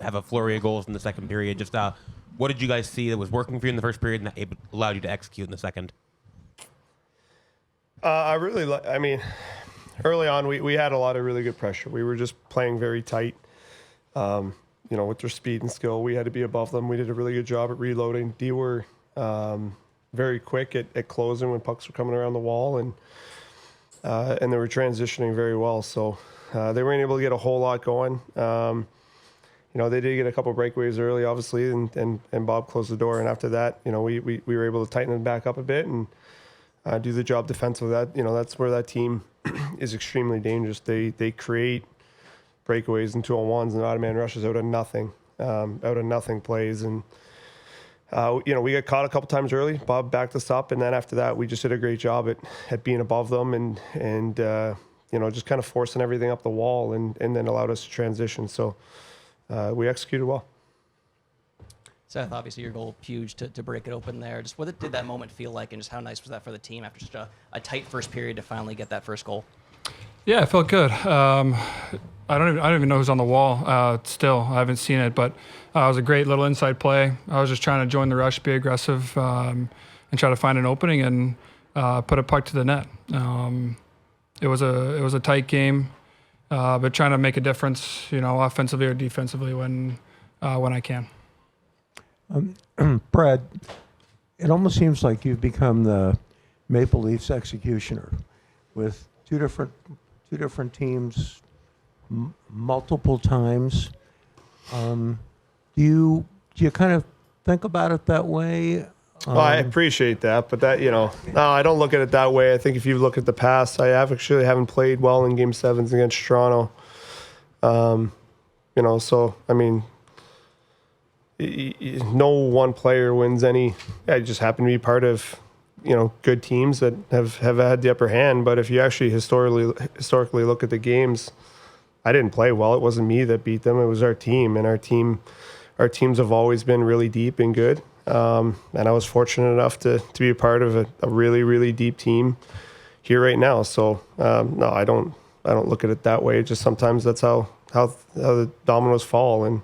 have a flurry of goals in the second period. Just what did you guys see that was working for you in the first period and that allowed you to execute in the second? I mean, early on, we had a lot of really good pressure. We were just playing very tight. With their speed and skill, we had to be above them. We did a really good job at reloading. D were very quick at closing when pucks were coming around the wall, and they were transitioning very well. So they weren't able to get a whole lot going. They did get a couple breakaways early, obviously, and Bob closed the door. And after that, we were able to tighten it back up a bit and do the job defensively. That's where that team is extremely dangerous. They create breakaways and 2-on-1s and automatic rushes out of nothing plays. And, we got caught a couple times early. Bob backed us up. And then after that, we just did a great job at being above them and just kind of forcing everything up the wall and then allowed us to transition. So we executed well. Seth, obviously your goal, huge to break it open there. Just what did that moment feel like, and just how nice was that for the team after such a tight first period to finally get that first goal? Yeah, it felt good. I don't even know who's on the wall still. I haven't seen it, but it was a great little inside play. I was just trying to join the rush, be aggressive, and try to find an opening and put a puck to the net. It was a tight game, but trying to make a difference, offensively or defensively when I can. Brad, it almost seems like you've become the Maple Leafs executioner with two different teams multiple times. Do you kind of think about it that way? Well, I appreciate that, but that, no, I don't look at it that way. I think if you look at the past, I haven't played well in Game 7s against Toronto. So, I mean, no one player wins any. I just happen to be part of, good teams that have had the upper hand. But if you actually historically look at the games, I didn't play well. It wasn't me that beat them. It was our team, and our teams have always been really deep and good. And I was fortunate enough to be a part of a really, really deep team here right now. So no, I don't look at it that way. Just sometimes that's how the dominoes fall, and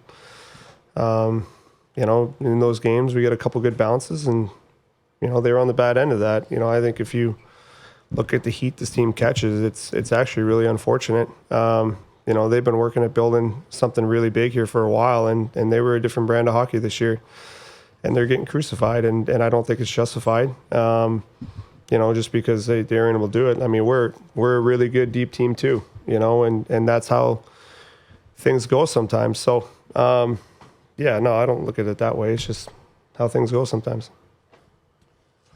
in those games we get a couple good bounces, and they were on the bad end of that. I think if you look at the heat this team catches, it's actually really unfortunate. They've been working at building something really big here for a while, and they were a different brand of hockey this year, and they're getting crucified, and I don't think it's justified. Just because they're able to do it. I mean, we're a really good deep team too, and that's how things go sometimes. So, no, I don't look at it that way. It's just how things go sometimes.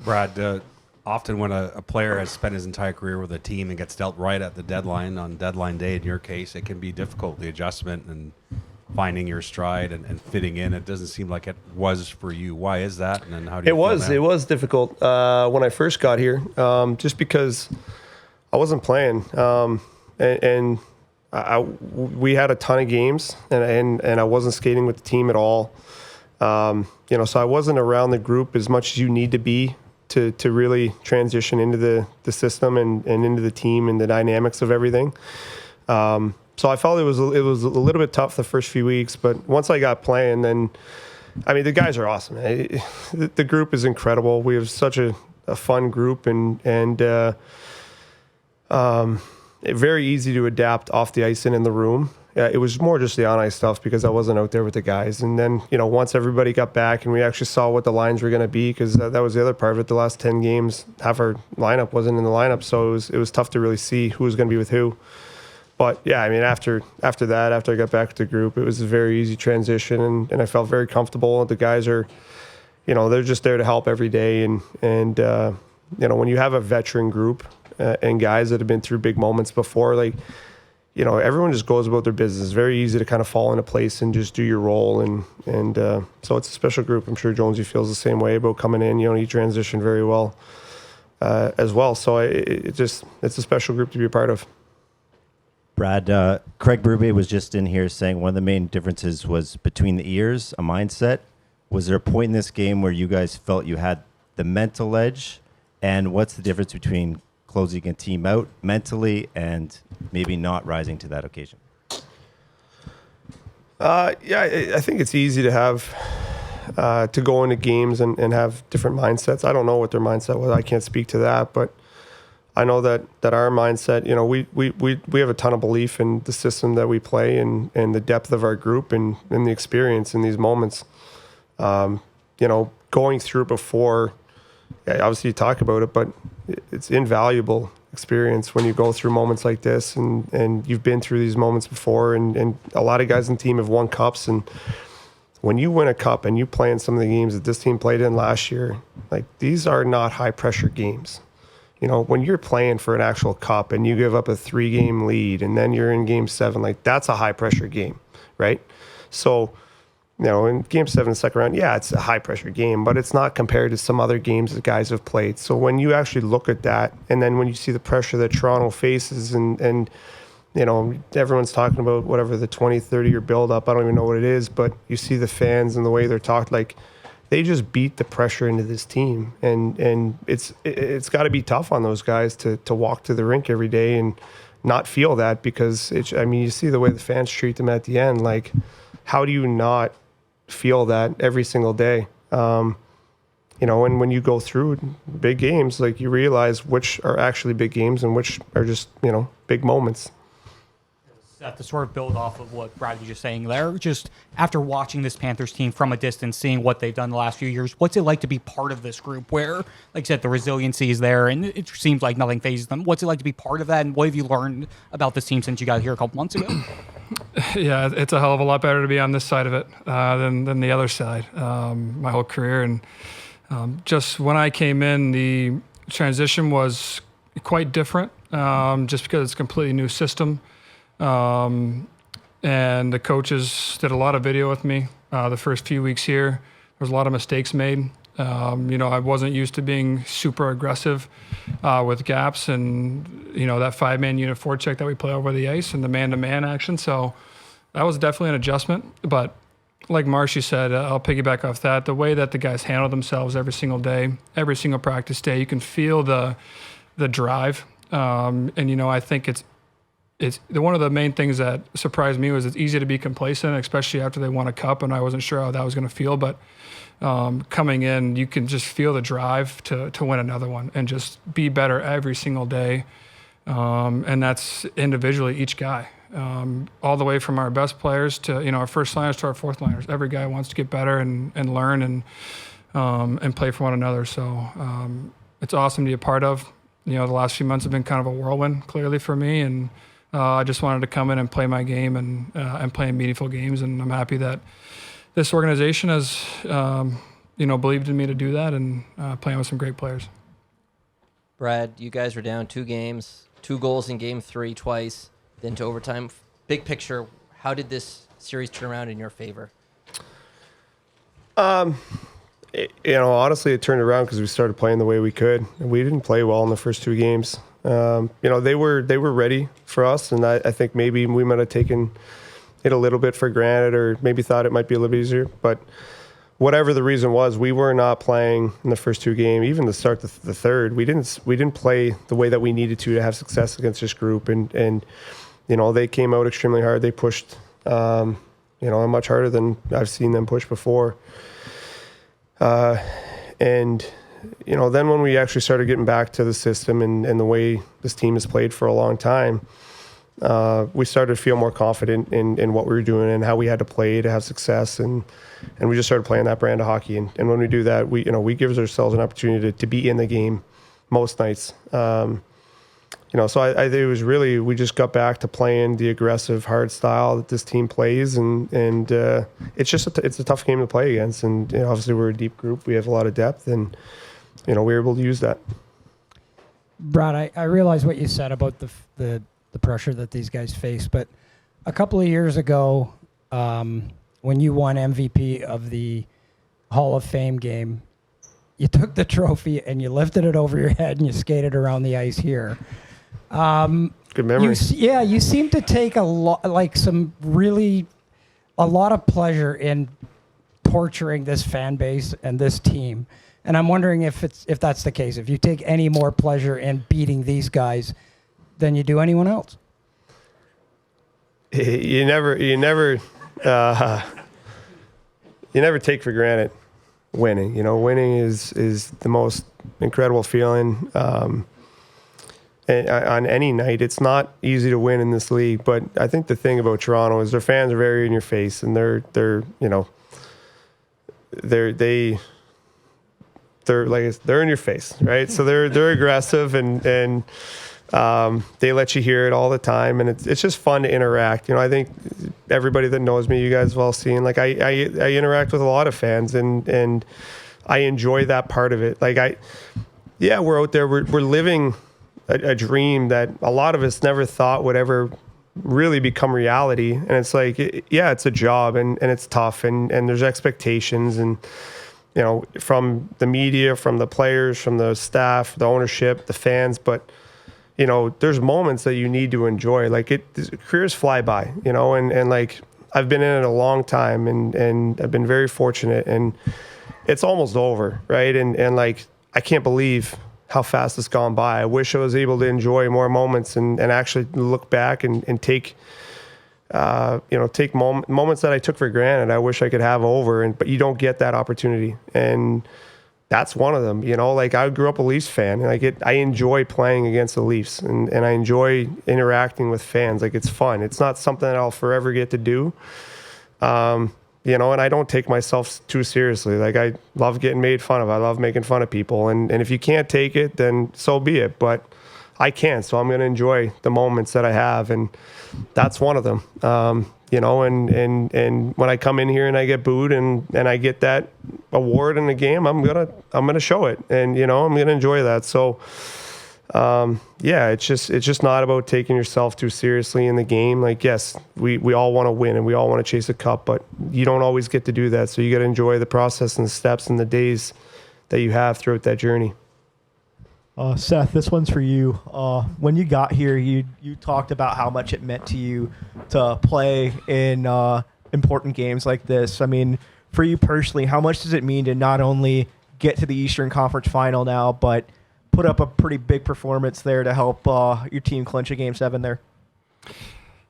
Brad, often when a player has spent his entire career with a team and gets dealt right at the deadline, on deadline day in your case, it can be difficult, the adjustment and finding your stride and fitting in. It doesn't seem like it was for you. Why is that? And then how do you feel now? It was difficult when I first got here, just because I wasn't playing. We had a ton of games, and I wasn't skating with the team at all. So I wasn't around the group as much as you need to be to really transition into the system and into the team and the dynamics of everything. So I felt it was a little bit tough the first few weeks, but once I got playing, then, I mean, the guys are awesome. The group is incredible. We have such a fun group, and very easy to adapt off the ice and in the room. It was more just the on-ice stuff because I wasn't out there with the guys. And then, once everybody got back and we actually saw what the lines were going to be, because that was the other part of it. The last 10 games, half our lineup wasn't in the lineup, so it was tough to really see who was going to be with who. But, yeah, I mean, after that, after I got back with the group, it was a very easy transition, and I felt very comfortable. The guys are, they're just there to help every day. And when you have a veteran group and guys that have been through big moments before, everyone just goes about their business. It's very easy to kind of fall into place and just do your role. And so it's a special group. I'm sure Jonesy feels the same way about coming in. He transitioned very well as well. So it's a special group to be a part of. Brad, Craig Berube was just in here saying one of the main differences was between the ears, a mindset. Was there a point in this game where you guys felt you had the mental edge? And what's the difference between closing a team out mentally and maybe not rising to that occasion? I think it's easy to have to go into games and have different mindsets. I don't know what their mindset was. I can't speak to that, but I know that our mindset, we have a ton of belief in the system that we play and the depth of our group and the experience in these moments. Going through it before, obviously you talk about it, but it's invaluable experience when you go through moments like this and you've been through these moments before and a lot of guys in the team have won cups, and when you win a cup and you play in some of the games that this team played in last year, like these are not high pressure games. When you're playing for an actual cup and you give up a 3-game lead and then you're in game 7, like that's a high pressure game, right? So in game 7, the second round, it's a high pressure game, but it's not compared to some other games that guys have played. So when you actually look at that, and then when you see the pressure that Toronto faces and everyone's talking about whatever the 20, 30-year build-up, I don't even know what it is, but you see the fans and the way they're talked, like they just beat the pressure into this team. And it's got to be tough on those guys to walk to the rink every day and not feel that, because you see the way the fans treat them at the end. Like, how do you not feel that every single day? And when you go through big games, like you realize which are actually big games and which are just, big moments. Seth, to sort of build off of what Brad was just saying there, just after watching this Panthers team from a distance, seeing what they've done the last few years, what's it like to be part of this group where, like I said, the resiliency is there and it seems like nothing phases them? What's it like to be part of that, and what have you learned about this team since you got here a couple months ago? Yeah, it's a hell of a lot better to be on this side of it than the other side my whole career. And just when I came in, the transition was quite different just because it's a completely new system. And the coaches did a lot of video with me the first few weeks here. There was a lot of mistakes made. I wasn't used to being super aggressive with gaps and, that 5-man unit forecheck that we play over the ice and the man-to-man action. So that was definitely an adjustment. But like Marshy said, I'll piggyback off that. The way that the guys handle themselves every single day, every single practice day, you can feel the drive. I think it's one of the main things that surprised me was it's easy to be complacent, especially after they won a cup, and I wasn't sure how that was going to feel. But coming in, you can just feel the drive to win another one and just be better every single day. And that's individually each guy, all the way from our best players to our first liners to our fourth liners. Every guy wants to get better and learn and play for one another. So it's awesome to be a part of. The last few months have been kind of a whirlwind, clearly for me, and I just wanted to come in and play my game and play meaningful games. And I'm happy that this organization has, believed in me to do that and playing with some great players. Brad, you guys were down 2 games, 2 goals in game 3 twice, then to overtime. Big picture, how did this series turn around in your favor? Honestly, it turned around because we started playing the way we could. We didn't play well in the first 2 games. They were ready for us, and I think maybe we might have taken it a little bit for granted, or maybe thought it might be a little bit easier. But whatever the reason was, we were not playing in the first 2 games. Even to start the third, we didn't play the way that we needed to have success against this group. And they came out extremely hard. They pushed much harder than I've seen them push before. Then when we actually started getting back to the system and the way this team has played for a long time, we started to feel more confident in what we were doing and how we had to play to have success. And we just started playing that brand of hockey. And when we do that, we give ourselves an opportunity to be in the game most nights. So I think it was really, we just got back to playing the aggressive, hard style that this team plays, and it's a tough game to play against. And obviously we're a deep group, we have a lot of depth, and we were able to use that. Brad, I realize what you said about the pressure that these guys face, but a couple of years ago, when you won MVP of the Hall of Fame game, you took the trophy and you lifted it over your head and you skated around the ice here. Good memory. You seem to take a lot of pleasure in torturing this fan base and this team. And I'm wondering if that's the case, if you take any more pleasure in beating these guys than you do anyone else. You never you never take for granted winning. You know, winning is the most incredible feeling. On any night, it's not easy to win in this league. But I think the thing about Toronto is their fans are very in your face, and they're in your face, right? So they're aggressive and they let you hear it all the time, and it's just fun to interact. You know, I think everybody that knows me, you guys have all seen, like I interact with a lot of fans, and I enjoy that part of it. Like we're out there, we're living a dream that a lot of us never thought would ever really become reality. And it's like, it's a job and it's tough and there's expectations and, you know, from the media, from the players, from the staff, the ownership, the fans. But, you know, there's moments that you need to enjoy. Like careers fly by, you know, and like I've been in it a long time and I've been very fortunate and it's almost over. Right. And like, I can't believe how fast it's gone by. I wish I was able to enjoy more moments and actually look back and take, take moments that I took for granted. I wish I could have over, but you don't get that opportunity. And that's one of them, you know, like I grew up a Leafs fan and I enjoy playing against the Leafs and I enjoy interacting with fans. Like it's fun. It's not something that I'll forever get to do. You know, and I don't take myself too seriously. Like I love getting made fun of. I love making fun of people. And if you can't take it, then so be it. But I can, so I'm going to enjoy the moments that I have. And that's one of them. You know, and when I come in here and I get booed and I get that award in the game, I'm gonna show it. And, you know, I'm going to enjoy that. So, it's just not about taking yourself too seriously in the game. Like, yes, we all want to win and we all want to chase a cup, but you don't always get to do that. So you got to enjoy the process and the steps and the days that you have throughout that journey. Seth, this one's for you. When you got here, you talked about how much it meant to you to play in important games like this. I mean, for you personally, how much does it mean to not only get to the Eastern Conference Final now, but put up a pretty big performance there to help your team clinch a Game 7 there?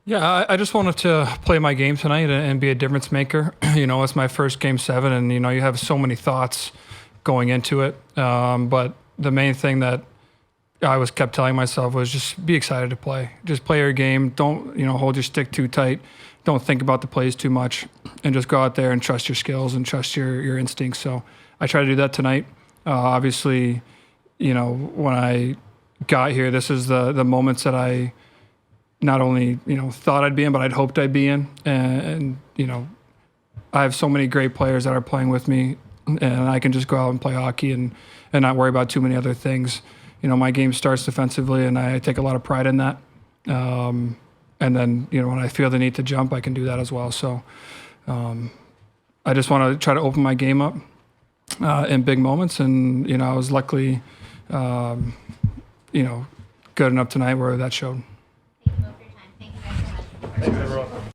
Yeah, I just wanted to play my game tonight and be a difference maker. You know, it's my first Game 7, and, you know, you have so many thoughts going into it. But the main thing that I kept telling myself was just be excited to play. Just play your game. Don't, you know, hold your stick too tight. Don't think about the plays too much, and just go out there and trust your skills and trust your instincts. So I try to do that tonight. Obviously, you know, when I got here, this is the moments that I not only, you know, thought I'd be in, but I'd hoped I'd be in. And you know, I have so many great players that are playing with me, and I can just go out and play hockey and not worry about too many other things. You know, my game starts defensively, and I take a lot of pride in that. And then, you know, when I feel the need to jump, I can do that as well. So I just want to try to open my game up in big moments. And, you know, I was luckily, you know, good enough tonight where that showed. Thank you both for your time. Thank you guys so much. Thank you, everyone.